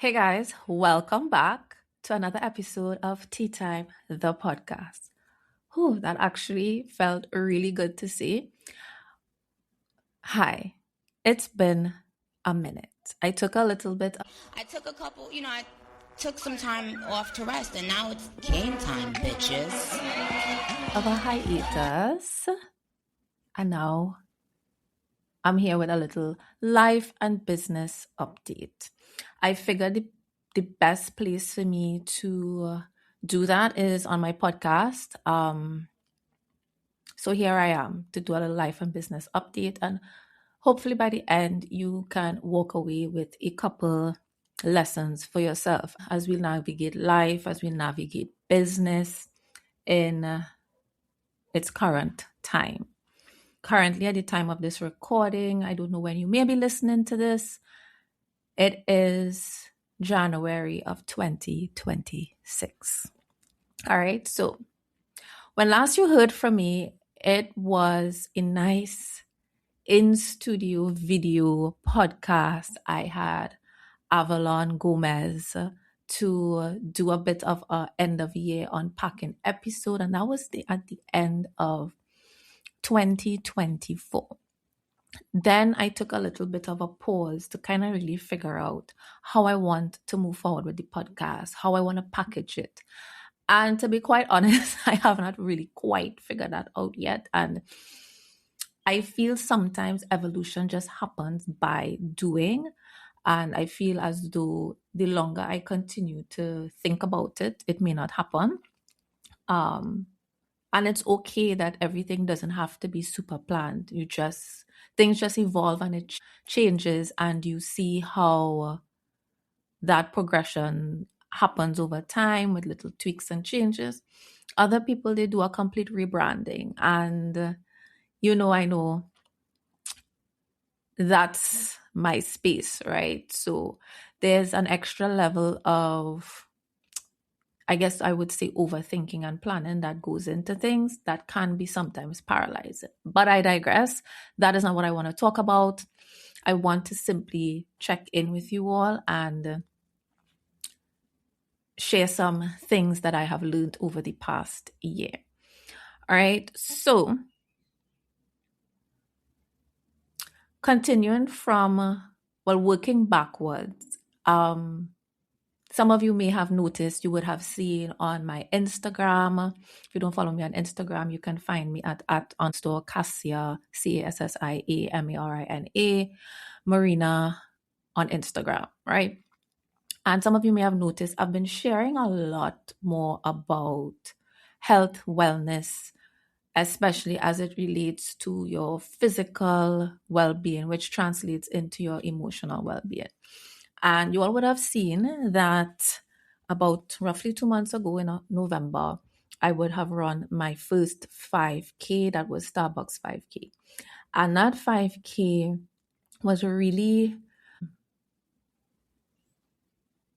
Hey guys, welcome back to another episode of Tea Time, the podcast. Whew, that actually felt really good to see. Hi, it's been a minute. I took a little bit I took a couple, I took some time off to rest, and now it's game time, bitches. of a hiatus, and now I'm here with a little life and business update. I figured the best place for me to do that is on my podcast. So here I am to do a little life and business update, and hopefully by the end you can walk away with a couple lessons for yourself as we navigate life, as we navigate business in its current time. Currently, at the time of this recording, I don't know when you may be listening to this, it is January of 2026. All right, so when last you heard from me, it was a nice in-studio video podcast. I had Avalon Gomez to do a bit of a end of year unpacking episode, and that was at the end of 2024. Then I took a little bit of a pause to kind of really figure out how I want to move forward with the podcast, how I want to package it. And to be quite honest, I have not really quite figured that out yet. And I feel sometimes evolution just happens by doing. And I feel as though the longer I continue to think about it, it may not happen. And it's okay that everything doesn't have to be super planned. Things just evolve and it changes, and you see how that progression happens over time with little tweaks and changes. Other people, they do a complete rebranding. And, I know that's my space, right? So there's an extra level of, I guess I would say, overthinking and planning that goes into things that can be sometimes paralyzing. But I digress. That is not what I want to talk about. I want to simply check in with you all and share some things that I have learned over the past year. All right. So continuing from, working backwards, some of you may have noticed, you would have seen on my Instagram. If you don't follow me on Instagram, you can find me at _Cassia, CASSIAMARINA, Marina on Instagram, right? And some of you may have noticed I've been sharing a lot more about health, wellness, especially as it relates to your physical well-being, which translates into your emotional well-being. And you all would have seen that about roughly 2 months ago in November, I would have run my first 5K. That was Starbucks 5K. And that 5K was really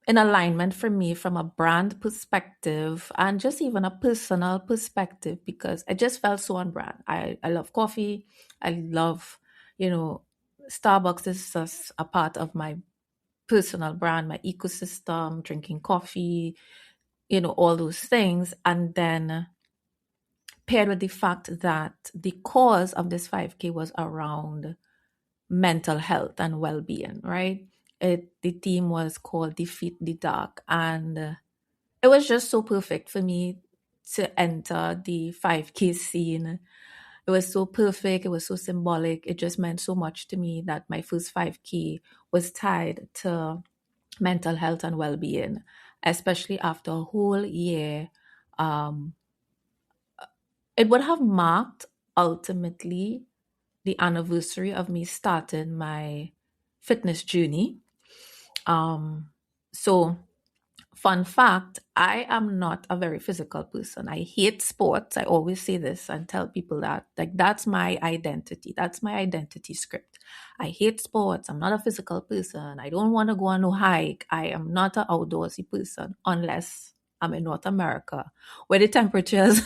in alignment for me from a brand perspective and just even a personal perspective, because I just felt so on brand. I love coffee. I love, Starbucks is just a part of my personal brand, my ecosystem, drinking coffee, all those things. And then paired with the fact that the cause of this 5K was around mental health and well-being, right? The theme was called Defeat the Dark. And it was just so perfect for me to enter the 5K scene. It was so perfect. It was so symbolic. It just meant so much to me that my first 5K was tied to mental health and well-being, especially after a whole year. It would have marked ultimately the anniversary of me starting my fitness journey. So fun fact, I am not a very physical person. I hate sports. I always say this and tell people that, like, that's my identity. That's my identity script. I hate sports. I'm not a physical person. I don't want to go on no hike. I am not an outdoorsy person unless I'm in North America where the temperatures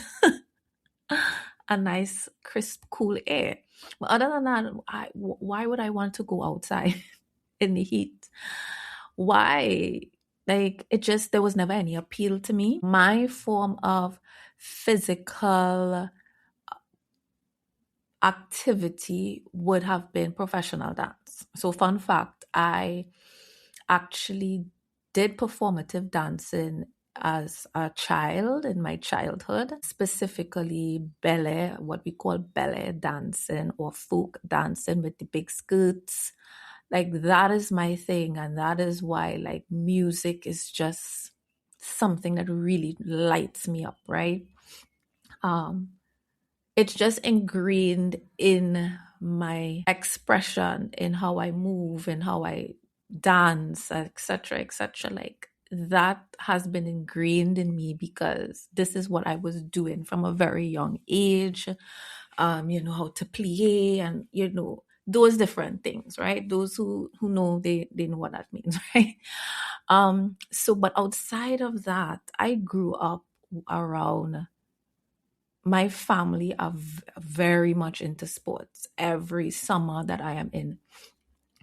a nice, crisp, cool air. But other than that, why would I want to go outside in the heat? Why? Like it just, there was never any appeal to me. My form of physical activity would have been professional dance. So, fun fact, I actually did performative dancing as a child in my childhood, specifically ballet, what we call ballet dancing or folk dancing with the big skirts. Like that is my thing, and that is why like music is just something that really lights me up, right? Um it's just ingrained in my expression, in how I move and how I dance, etc., etc. Like that has been ingrained in me because this is what I was doing from a very young age. How to plie and those different things, right? Those who know, they know what that means, right? So but outside of that, I grew up around, my family are very much into sports. Every summer that I am in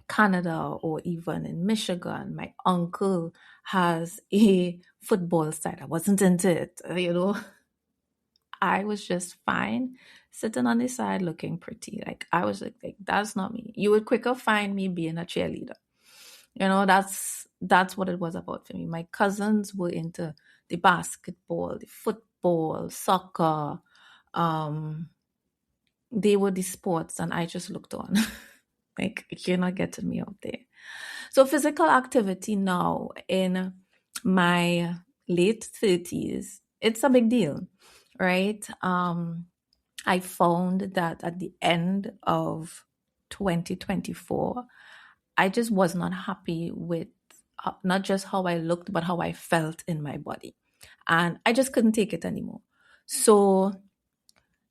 Canada or even in Michigan, my uncle has a football side. I wasn't into it. I was just fine sitting on the side looking pretty. Like I was like that's not me. You would quicker find me being a cheerleader. That's what it was about for me. My cousins were into the basketball, the football, soccer. Um, they were the sports, and I just looked on. Like you're not getting me up there. So physical activity now in my late 30s, it's a big deal, right? I found that at the end of 2024, I just was not happy with not just how I looked, but how I felt in my body. And I just couldn't take it anymore. So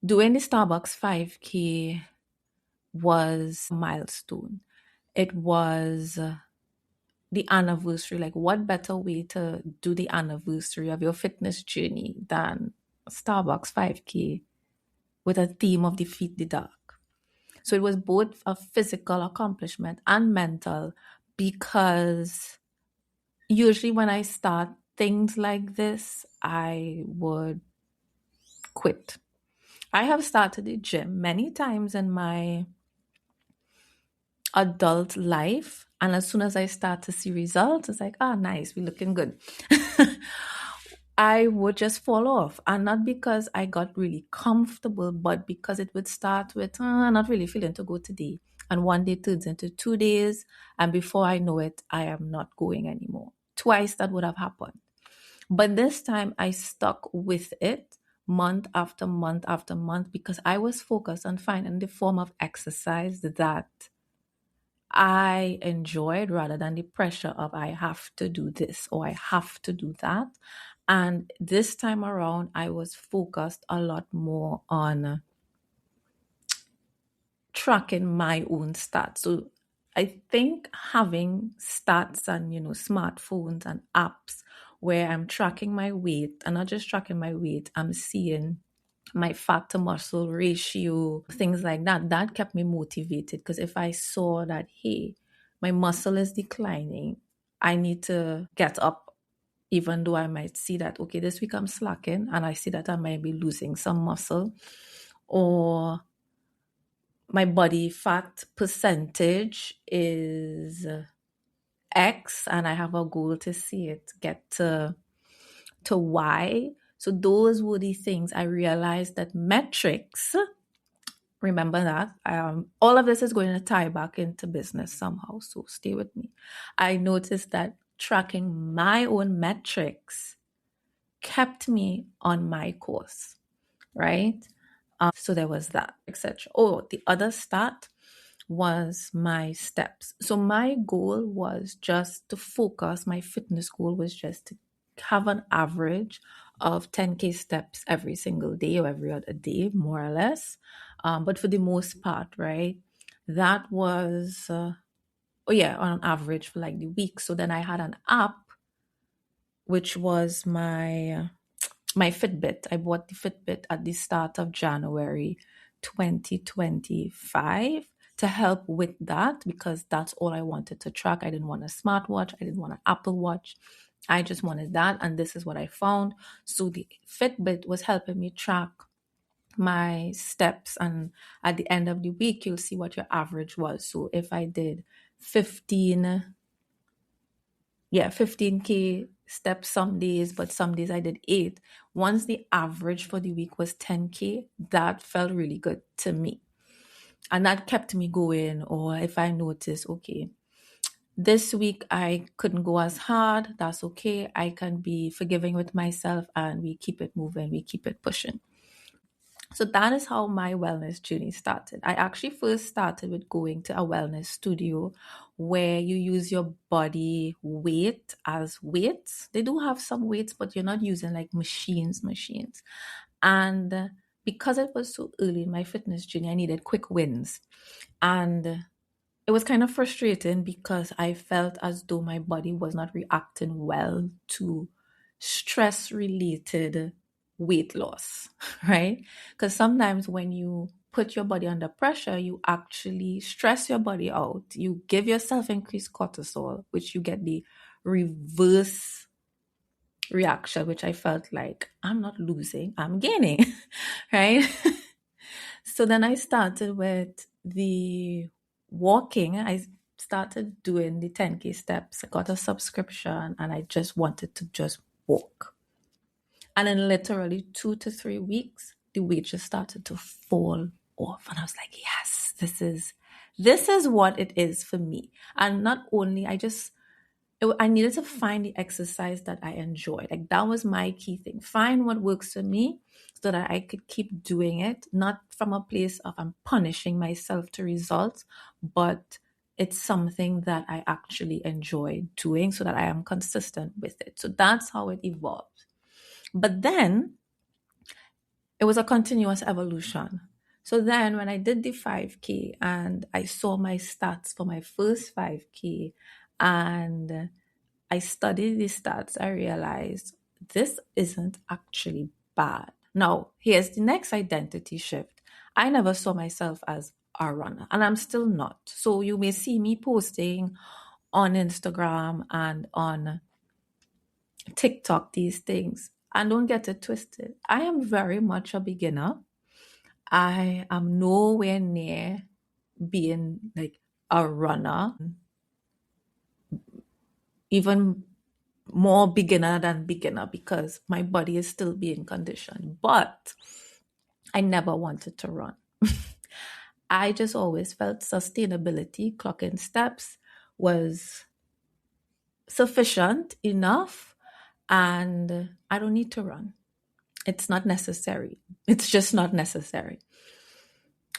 doing the Starbucks 5K was milestone. It was the anniversary. Like, what better way to do the anniversary of your fitness journey than Starbucks 5K with a theme of defeat the dark? So it was both a physical accomplishment and mental, because usually when I start things like this, I would quit. I have started the gym many times in my adult life. And as soon as I start to see results, it's like, ah, nice, we're looking good. I would just fall off. And not because I got really comfortable, but because it would start with, not really feeling to go today. And one day turns into 2 days. And before I know it, I am not going anymore. Twice that would have happened. But this time I stuck with it month after month after month because I was focused on finding the form of exercise that I enjoyed rather than the pressure of I have to do this or I have to do that. And this time around, I was focused a lot more on tracking my own stats. So I think having stats and, smartphones and apps where I'm tracking my weight, and not just tracking my weight, I'm seeing my fat to muscle ratio, things like that. That kept me motivated because if I saw that, hey, my muscle is declining, I need to get up, even though I might see that, okay, this week I'm slacking and I see that I might be losing some muscle, or my body fat percentage is X and I have a goal to see it get to Y. So those were the things I realized that metrics, remember that. All of this is going to tie back into business somehow, so stay with me. I noticed that tracking my own metrics kept me on my course, right? So there was that, etc. Oh, the other stat was my steps. So my goal was just to focus, my fitness goal was just to have an average of 10K steps every single day or every other day, more or less. But for the most part, right, that was, oh yeah, on average for like the week. So then I had an app, which was my Fitbit. I bought the Fitbit at the start of January 2025 to help with that, because that's all I wanted to track. I didn't want a smartwatch. I didn't want an Apple Watch. I just wanted that. And this is what I found. So the Fitbit was helping me track my steps. And at the end of the week, you'll see what your average was. So if I did 15, 15K steps some days, but some days I did 8. Once the average for the week was 10K, that felt really good to me. And that kept me going. Or if I noticed, okay, this week I couldn't go as hard, that's okay. I can be forgiving with myself and we keep it moving, we keep it pushing. So that is how my wellness journey started. I actually first started with going to a wellness studio where you use your body weight as weights. They do have some weights, but you're not using like machines. And because it was so early in my fitness journey, I needed quick wins. And it was kind of frustrating because I felt as though my body was not reacting well to stress related weight loss, right? Because sometimes when you put your body under pressure, you actually stress your body out. You give yourself increased cortisol, which you get the reverse reaction, which I felt like I'm not losing, I'm gaining, right? So then I started with the walking. I started doing the 10K steps. I got a subscription and I just wanted to just walk. And in literally 2 to 3 weeks, the weight just started to fall off. And I was like, yes, this is what it is for me. And not only I needed to find the exercise that I enjoyed. Like that was my key thing. Find what works for me so that I could keep doing it, not from a place of I'm punishing myself to results, but it's something that I actually enjoy doing so that I am consistent with it. So that's how it evolved. But then it was a continuous evolution. So then when I did the 5K and I saw my stats for my first 5K and I studied the stats, I realized this isn't actually bad. Now, here's the next identity shift. I never saw myself as a runner, and I'm still not. So you may see me posting on Instagram and on TikTok these things. And don't get it twisted. I am very much a beginner. I am nowhere near being like a runner, even more beginner than beginner because my body is still being conditioned. But I never wanted to run. I just always felt sustainability, clocking steps was sufficient enough, and I don't need to run. It's not necessary. It's just not necessary.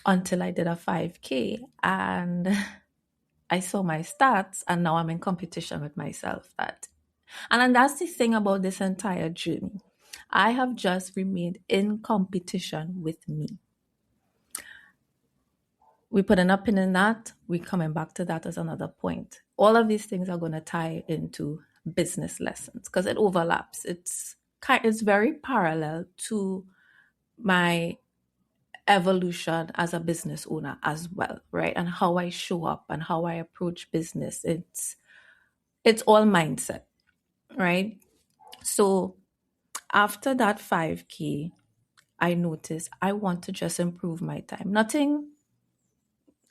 Until I did a 5K and I saw my stats, and now I'm in competition with myself. And then that's the thing about this entire journey. I have just remained in competition with me. We put an pin in that. We're coming back to that as another point. All of these things are going to tie into business lessons because it overlaps. It's very parallel to my evolution as a business owner as well, right? And how I show up and how I approach business. It's all mindset, right? So after that 5K, I noticed I want to just improve my time.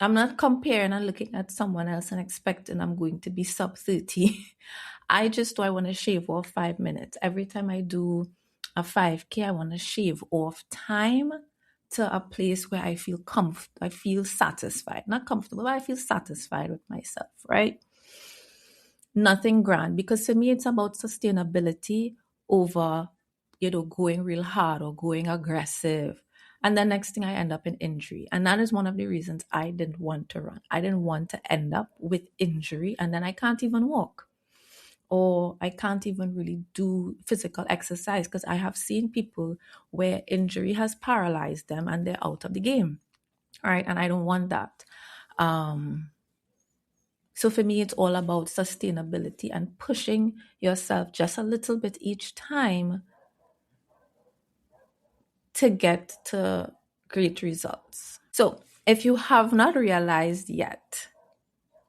I'm not comparing and looking at someone else and expecting I'm going to be sub 30. I want to shave off 5 minutes. Every time I do a 5K, I want to shave off time to a place where I I feel satisfied. Not comfortable, but I feel satisfied with myself, right? Nothing grand, because for me it's about sustainability over going real hard or going aggressive, and the next thing I end up in injury. And that is one of the reasons I didn't want to run. I didn't want to end up with injury and then I can't even walk, or I can't even really do physical exercise, because I have seen people where injury has paralyzed them and they're out of the game, right? And I don't want that. So for me, it's all about sustainability and pushing yourself just a little bit each time to get to great results. So If you have not realized yet,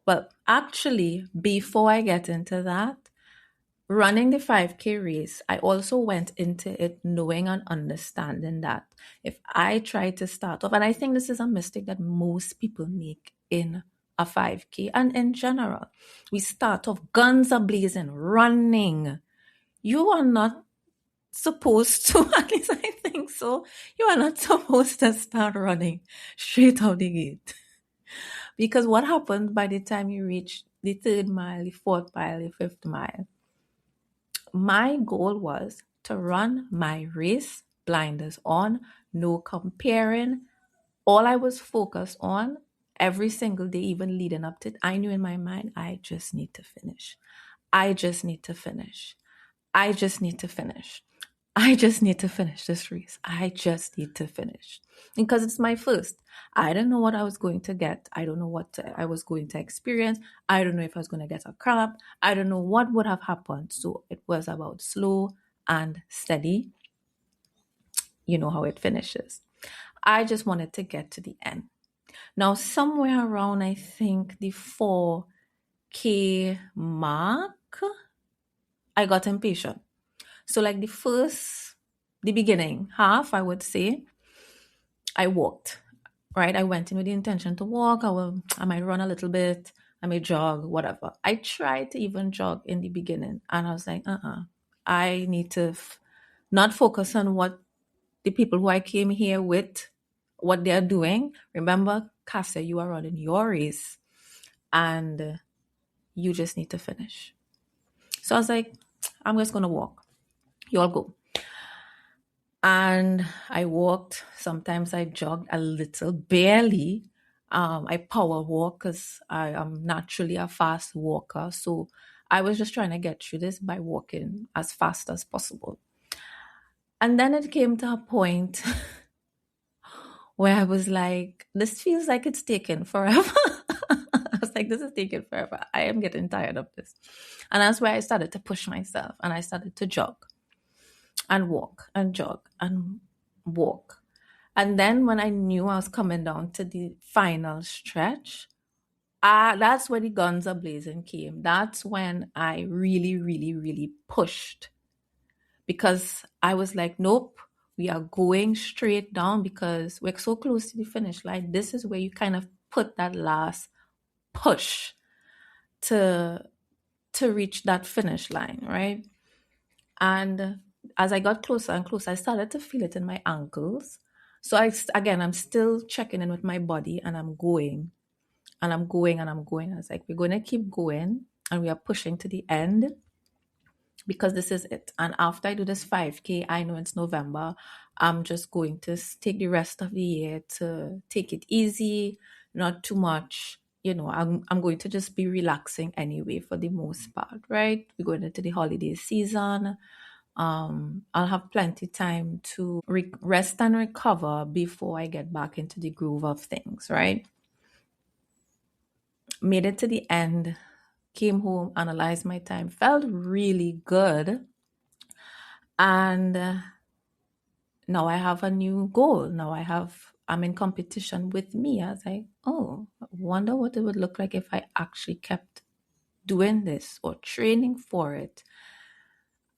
well, actually, before I get into that, running the 5K race, I also went into it knowing and understanding that if I try to start off, and I think this is a mistake that most people make in a 5K and in general, we start off guns a blazing, running. You are not supposed to, at least I think so. You are not supposed to start running straight out the gate. Because what happens by the time you reach the third mile, the fourth mile, the fifth mile? My goal was to run my race, blinders on, no comparing. All I was focused on every single day, even leading up to it, I knew in my mind, I just need to finish. I just need to finish. I just need to finish. I just need to finish this race. I just need to finish. Because it's my first. I don't know what I was going to get. I don't know what I was going to experience. I don't know if I was going to get a cramp. I don't know what would have happened. So it was about slow and steady. You know how it finishes. I just wanted to get to the end. Now, somewhere around, I think the 4K mark, I got impatient. So, like the beginning half, I would say, I walked, right? I went in with the intention to walk. I might run a little bit. I may jog, whatever. I tried to even jog in the beginning, and I was like, I need to not focus on what the people who I came here with, what they're doing. Remember, Cassia, you are running your race, and you just need to finish. So I was like, I'm just gonna walk. You all go. And I walked. Sometimes I jogged a little, barely. I power walk because I am naturally a fast walker. So I was just trying to get through this by walking as fast as possible. And then it came to a point where I was like, this feels like it's taken forever. I was like, this is taking forever. I am getting tired of this. And that's where I started to push myself and I started to jog and walk and jog and walk. And then when I knew I was coming down to the final stretch, that's where the guns are blazing came. That's when I really, really, really pushed because I was like, nope, we are going straight down because we're so close to the finish line. This is where you kind of put that last push to reach that finish line, right? And as I got closer and closer, I started to feel it in my ankles. So I'm still checking in with my body and I'm going and I'm going and I'm going. I was like, we're going to keep going and we are pushing to the end because this is it. And after I do this 5K, I know it's November. I'm just going to take the rest of the year to take it easy, not too much. I'm going to just be relaxing anyway for the most part, right? We're going into the holiday season. I'll have plenty time to rest and recover before I get back into the groove of things, right? Made it to the end, came home, analyzed my time, felt really good. And now I have a new goal. I'm in competition with me. I was like, oh, I wonder what it would look like if I actually kept doing this or training for it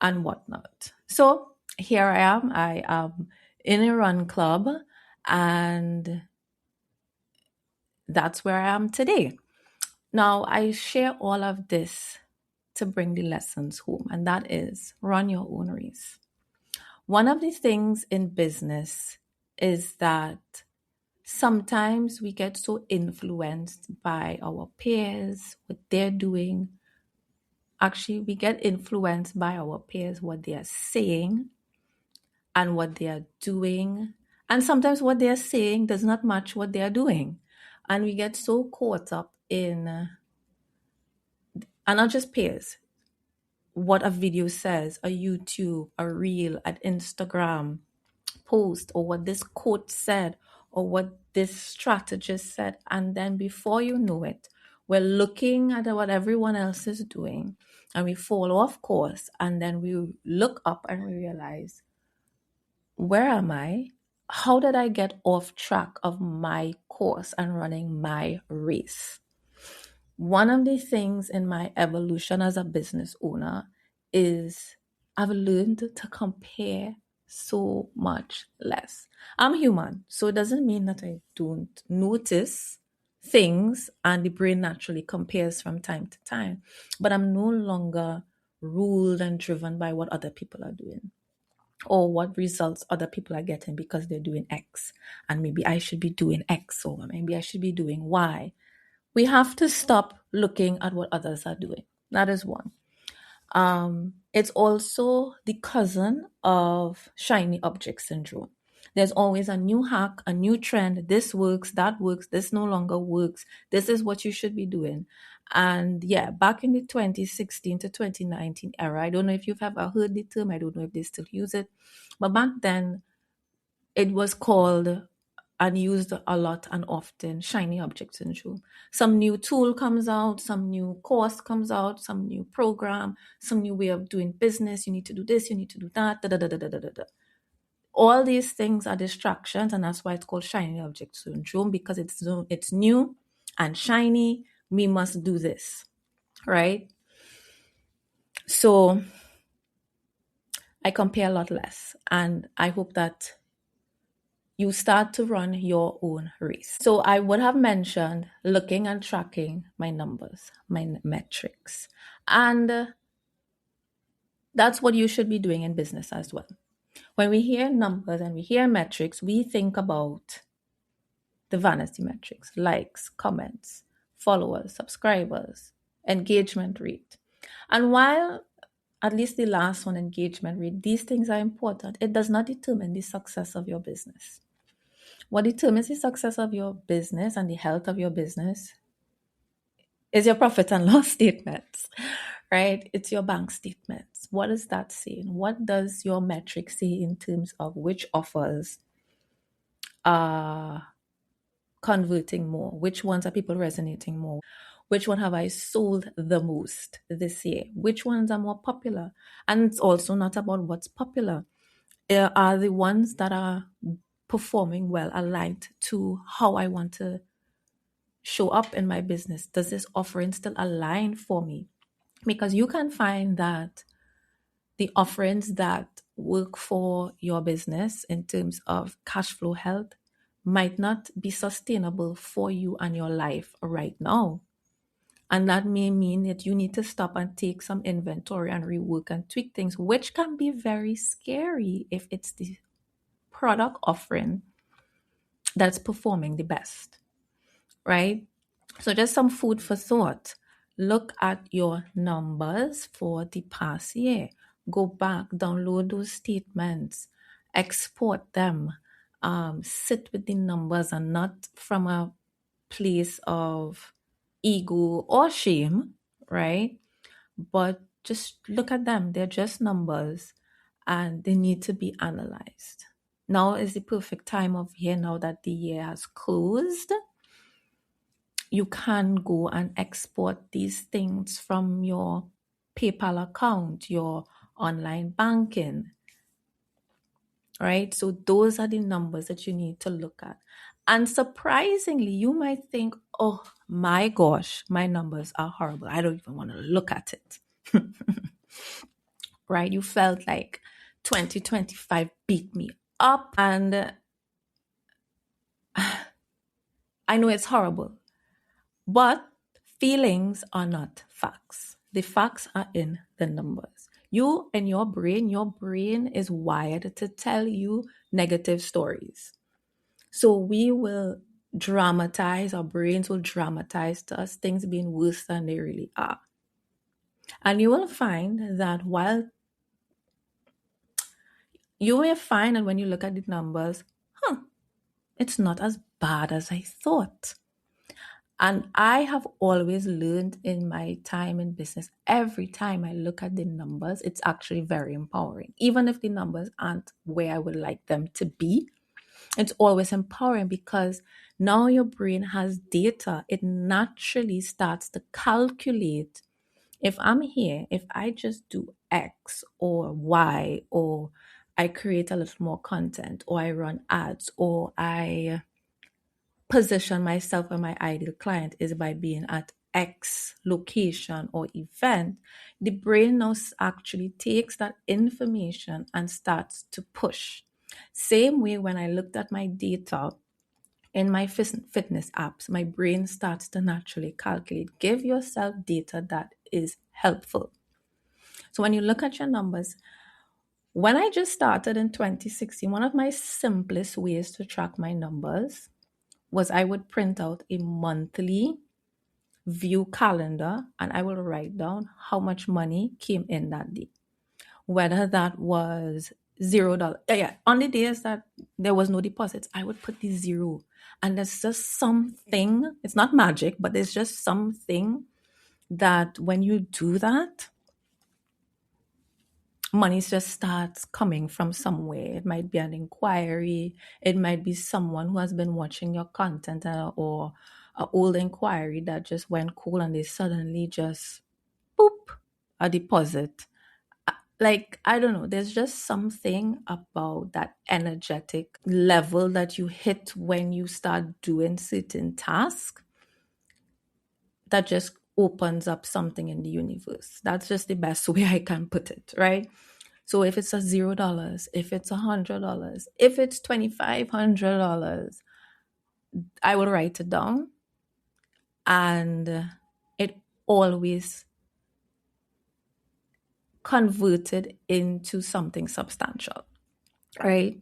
and whatnot. So here I am. I am in a run club, and that's where I am today. Now, I share all of this to bring the lessons home, and that is run your own race. One of the things in business is that sometimes we get so influenced by our peers, what they're doing. Actually, we get influenced by our peers, what they are saying and what they are doing. And sometimes what they are saying does not match what they are doing. And we get so caught up in, and not just peers, what a video says, a YouTube, a reel, an Instagram post, or what this quote said, or what this strategist said. And then before you know it, we're looking at what everyone else is doing and we fall off course. And then we look up and we realize, where am I? how did I get off track of my course and running my race? One of the things in my evolution as a business owner is I've learned to compare so much less. I'm human, so it doesn't mean that I don't notice things and the brain naturally compares from time to time. But I'm no longer ruled and driven by what other people are doing or what results other people are getting because they're doing X. And maybe I should be doing X or maybe I should be doing Y. We have to stop looking at what others are doing. That is one. It's also the cousin of shiny object syndrome. There's always a new hack, a new trend. This works, that works, this no longer works. This is what you should be doing. And yeah, back in the 2016 to 2019 era, I don't know if you've ever heard the term, I don't know if they still use it, but back then it was called and used a lot and often shiny object syndrome. Some new tool comes out, some new course comes out, some new program, some new way of doing business. You need to do this, you need to do that. Da, da, da, da, da, da, da. Da. All these things are distractions, and that's why it's called shiny object syndrome, because it's new and shiny. We must do this, right? So I compare a lot less, and I hope that you start to run your own race. So I would have mentioned looking and tracking my numbers, my metrics. And that's what you should be doing in business as well. When we hear numbers and we hear metrics, we think about the vanity metrics, likes, comments, followers, subscribers, engagement rate. And while at least the last one, engagement rate, these things are important, it does not determine the success of your business. What determines the success of your business and the health of your business is your profit and loss statements, right? It's your bank statements. What is that saying? What does your metric say in terms of which offers are converting more? Which ones are people resonating more? Which one have I sold the most this year? Which ones are more popular? And it's also not about what's popular. Are the ones that are performing well aligned to how I want to show up in my business? Does this offering still align for me? Because you can find that the offerings that work for your business in terms of cash flow health might not be sustainable for you and your life right now. And that may mean that you need to stop and take some inventory and rework and tweak things, which can be very scary if it's the product offering that's performing the best, right? So just some food for thought. Look at your numbers for the past year. Go back, download those statements, export them, sit with the numbers and not from a place of ego or shame, right? But just look at them. They're just numbers and they need to be analyzed. Now is the perfect time of year now that the year has closed. You can go and export these things from your PayPal account, your online banking, right? So those are the numbers that you need to look at. And surprisingly, you might think, oh my gosh, my numbers are horrible. I don't even want to look at it, right? You felt like 2025 beat me up. And I know it's horrible. But feelings are not facts. The facts are in the numbers. You and your brain is wired to tell you negative stories. So we will dramatize, our brains will dramatize to us things being worse than they really are. And you will find that while you may find that when you look at the numbers, it's not as bad as I thought. And I have always learned in my time in business, every time I look at the numbers, it's actually very empowering. Even if the numbers aren't where I would like them to be, it's always empowering because now your brain has data. It naturally starts to calculate. If I'm here, if I just do X or Y or I create a little more content, or I run ads, or I position myself and my ideal client is by being at X location or event, the brain now actually takes that information and starts to push. Same way when I looked at my data in my fitness apps, my brain starts to naturally calculate. Give yourself data that is helpful. So when you look at your numbers, when I just started in 2016, one of my simplest ways to track my numbers was I would print out a monthly view calendar and I will write down how much money came in that day. Whether that was $0. Yeah, on the days that there was no deposits, I would put the zero. And there's just something, it's not magic, but there's just something that when you do that, money just starts coming from somewhere. It might be an inquiry. It might be someone who has been watching your content, or an old inquiry that just went cool and they suddenly just boop, a deposit. Like, I don't know, there's just something about that energetic level that you hit when you start doing certain tasks that just opens up something in the universe. That's just the best way I can put it, right? So if it's a $0, if it's $100, if it's $2,500, I will write it down, and it always converted into something substantial, right?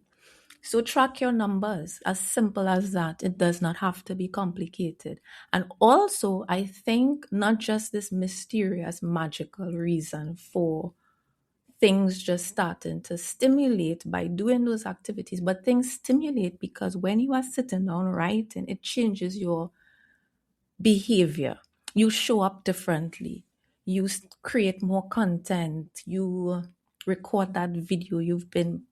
So track your numbers, as simple as that. It does not have to be complicated. And also, I think not just this mysterious, magical reason for things just starting to stimulate by doing those activities, but things stimulate because when you are sitting down writing, it changes your behavior. You show up differently. You create more content. You record that video you've been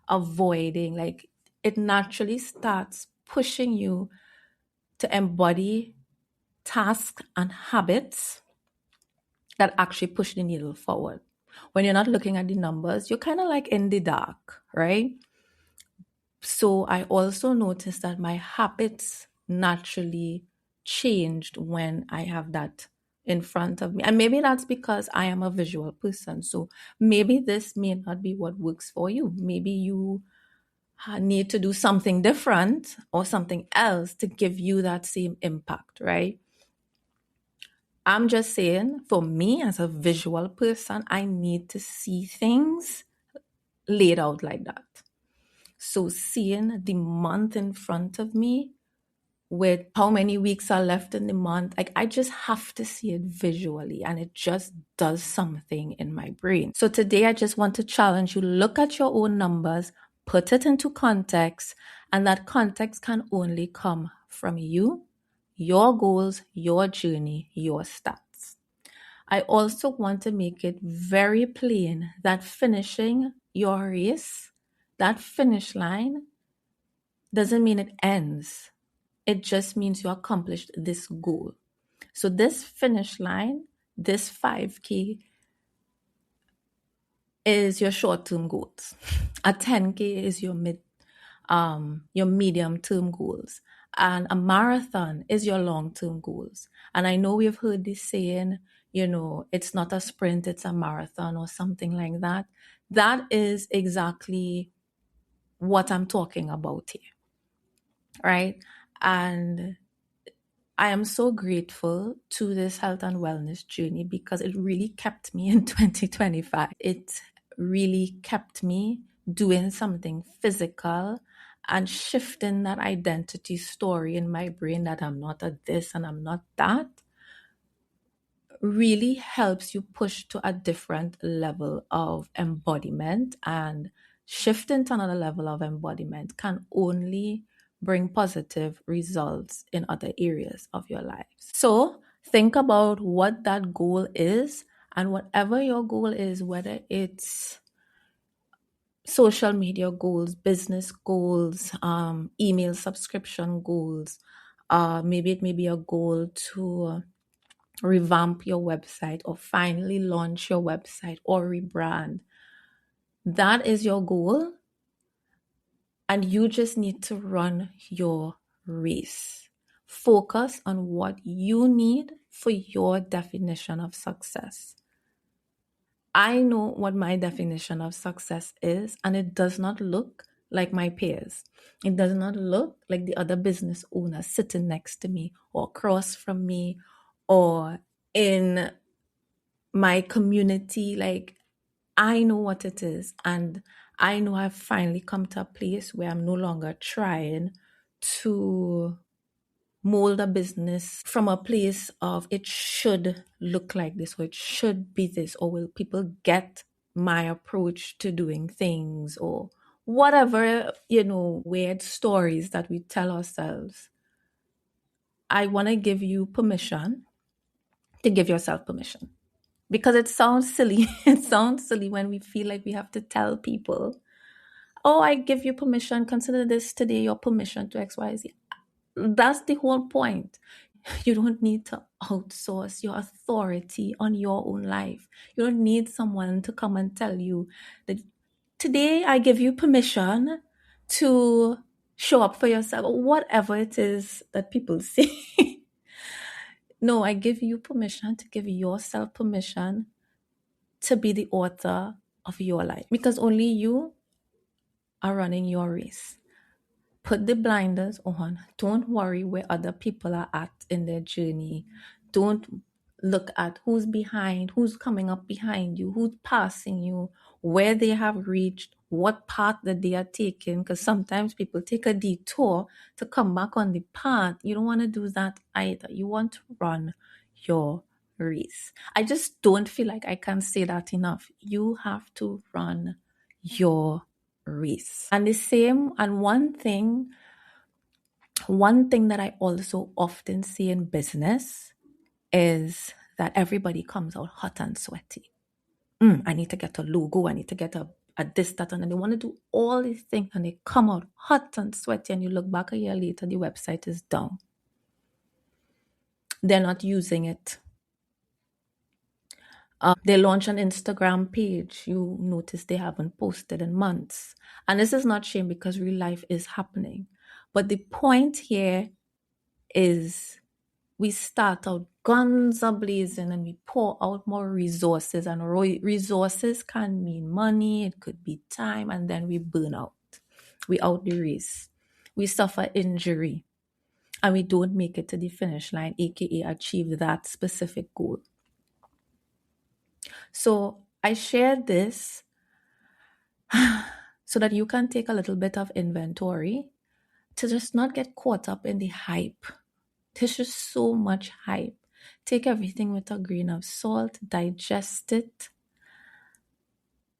avoiding. Like, it naturally starts pushing you to embody tasks and habits that actually push the needle forward. When you're not looking at the numbers, you're kind of like in the dark, right? So I also noticed that my habits naturally changed when I have that in front of me. And maybe that's because I am a visual person. So maybe this may not be what works for you. Maybe you need to do something different or something else to give you that same impact, right? I'm just saying, for me as a visual person, I need to see things laid out like that. So seeing the month in front of me with how many weeks are left in the month, like, I just have to see it visually, and it just does something in my brain. So today I just want to challenge you, look at your own numbers, put it into context, and that context can only come from you, your goals, your journey, your stats. I also want to make it very plain that finishing your race, that finish line, doesn't mean it ends. It just means you accomplished this goal. So this finish line, this 5K, is your short-term goals. A 10K is your medium-term goals. And a marathon is your long-term goals. And I know we've heard this saying, it's not a sprint, it's a marathon or something like that. That is exactly what I'm talking about here, right? And I am so grateful to this health and wellness journey because it really kept me in 2025. It really kept me doing something physical and shifting that identity story in my brain that I'm not a this and I'm not that really helps you push to a different level of embodiment, and shifting to another level of embodiment can only bring positive results in other areas of your lives. So think about what that goal is, and whatever your goal is, whether it's social media goals, business goals, email subscription goals, maybe it may be a goal to revamp your website or finally launch your website or rebrand. That is your goal, and you just need to run your race. Focus on what you need for your definition of success. I know what my definition of success is, and it does not look like my peers. It does not look like the other business owners sitting next to me or across from me or in my community. Like, I know what it is, and I know I've finally come to a place where I'm no longer trying to mold a business from a place of it should look like this or it should be this, or will people get my approach to doing things, or whatever, weird stories that we tell ourselves. I want to give you permission to give yourself permission, because it sounds silly. It sounds silly when we feel like we have to tell people, oh, I give you permission, consider this today your permission to XYZ. That's the whole point. You don't need to outsource your authority on your own life. You don't need someone to come and tell you that today I give you permission to show up for yourself, or whatever it is that people say. No, I give you permission to give yourself permission to be the author of your life, because only you are running your race. Put the blinders on. Don't worry where other people are at in their journey. Don't look at who's behind, who's coming up behind you, who's passing you, where they have reached, what path that they are taking. Because sometimes people take a detour to come back on the path. You don't want to do that either. You want to run your race. I just don't feel like I can say that enough. You have to run your race. And the same, and one thing that I also often see in business is that everybody comes out hot and sweaty. I need to get a logo, I need to get a this, that, and they want to do all these things, and they come out hot and sweaty, and you look back a year later, the website is down. They're not using it. They launch an Instagram page. You notice they haven't posted in months. And this is not shame, because real life is happening. But the point here is we start out guns a blazing and we pour out more resources. And resources can mean money, it could be time, and then we burn out. We out the race. We suffer injury, and we don't make it to the finish line, aka achieve that specific goal. So I share this so that you can take a little bit of inventory to just not get caught up in the hype. There's just so much hype. Take everything with a grain of salt, digest it,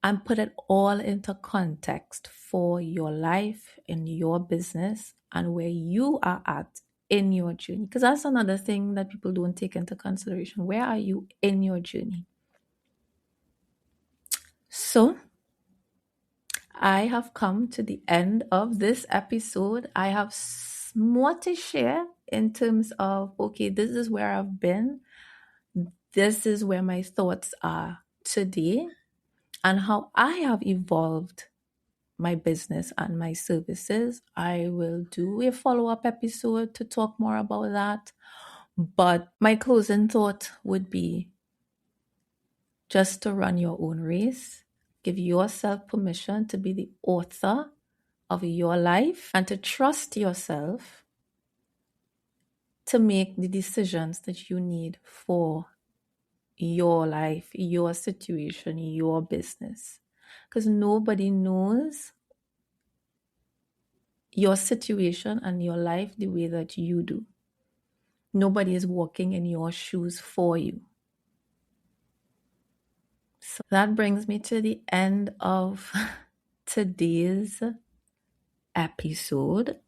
and put it all into context for your life, in your business, and where you are at in your journey. Because that's another thing that people don't take into consideration. Where are you in your journey? So I have come to the end of this episode. I have more to share in terms of, okay, this is where I've been. This is where my thoughts are today, and how I have evolved my business and my services. I will do a follow-up episode to talk more about that. But my closing thought would be just to run your own race. Give yourself permission to be the author of your life, and to trust yourself to make the decisions that you need for your life, your situation, your business. Because nobody knows your situation and your life the way that you do. Nobody is walking in your shoes for you. So that brings me to the end of today's episode.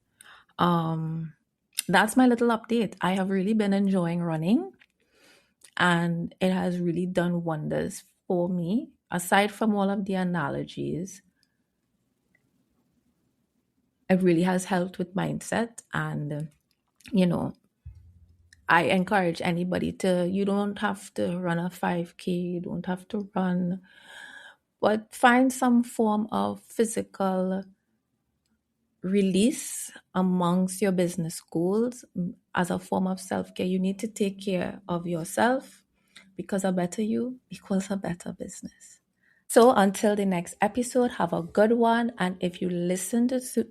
That's my little update. I have really been enjoying running, and it has really done wonders for me. Aside from all of the analogies, it really has helped with mindset. And, I encourage anybody you don't have to run a 5K, you don't have to run But find some form of physical release amongst your business goals as a form of self care. You need to take care of yourself because a better you equals a better business. So until the next episode, have a good one. And if you listened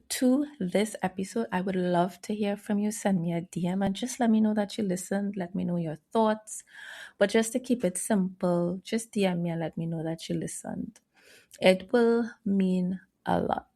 to this episode, I would love to hear from you. Send me a DM and just let me know that you listened. Let me know your thoughts. But just to keep it simple, just DM me and let me know that you listened. It will mean a lot.